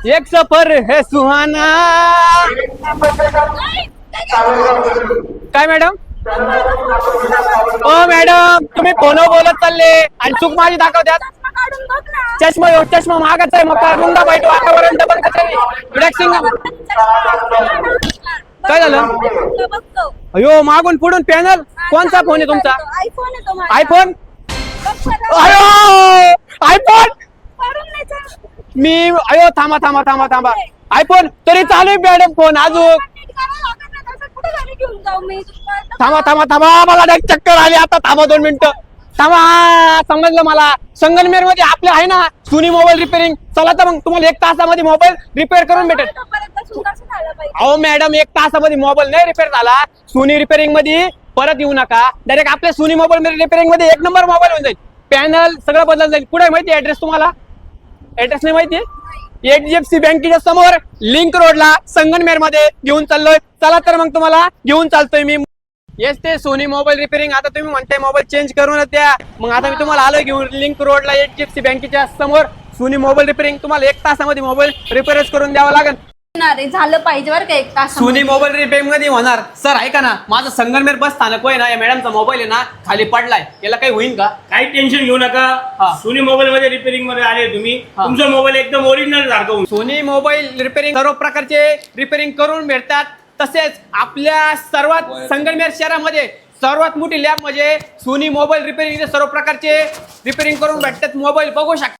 एक सफर है सुहाना। काय मॅडम? ओ मॅडम, तुम्ही फोनवर बोलत चालले आणि चूक माझी दाखवत्यात। चष्मा चष्मा महागाचा आहे, मग रुंदा वाईट वातावरण डबल रिलॅक्सिंग। काय झालं? अयो मागून पुढून पॅनल। कोणता फोन आहे तुमचा? आयफोन। अयो आयफोन। मी अयो थांबा थांबा थांबा थांबा। आयफोन तरी चालू आहे मॅडम फोन अजून। थांबा थांबा थांबा, मला एक चक्कर आली आता। थांबा 2 मिनिटं थांबा। समजलं मला। संगमनेर मध्ये आपले आहे ना सोनी मोबाईल रिपेअरिंग। चला तर मग तुम्हाला 1 तासामध्ये मोबाईल रिपेअर करून भेटेल। अहो मॅडम 1 तासामध्ये मोबाईल नाही रिपेअर झाला सोनी रिपेअरिंग मध्ये परत येऊ नका। डायरेक्ट आपल्या सोनी मोबाईल रिपेअरिंग मध्ये 1 नंबर मोबाईल होऊन जाईल। पॅनल सगळं बदलून जाईल। कुठे माहिती ऍड्रेस तुम्हाला? ऍड्रेस नाही माहिती? HDFC बँकेच्या समोर लिंक रोडला संगमनेर मध्ये घेऊन चाललोय। चला तर मग तुम्हाला घेऊन चालतोय मी। येस ते सोनी मोबाईल रिपेअरिंग। आता तुम्ही म्हणताय मोबाईल चेंज करूनच द्या, मग आता मी तुम्हाला आलोय घेऊन लिंक रोडला HDFC बँकेच्या समोर सोनी मोबाईल रिपेअरिंग। तुम्हाला 1 तासामध्ये मोबाईल रिपेअरच करून द्यावा लागेल। झालं पाहिजे बरं का 1 तास। सोनी मोबाईल रिपेअरिंग मध्ये होणार। सर ऐका ना, माझं संगमनेर बस स्थानक आहे ना, या मॅडमचा मोबाईल आहे ना खाली पडलाय, याला काही होईल का? काही टेन्शन घेऊ नका। सोनी मोबाईल मध्ये रिपेअरिंग मध्ये आले तुम्ही, तुमचा मोबाईल एकदम ओरिजिनल सारखं होईल। सोनी मोबाईल रिपेअरिंग सर्व प्रकारचे रिपेअरिंग करून भेटतात। तसेच आपल्या सर्वात संगमनेर शहरामध्ये सर्वात मोठी लॅब म्हणजे सोनी मोबाईल रिपेअरिंग सर्व प्रकारचे रिपेअरिंग करून भेटतात। मोबाईल बघू शकता।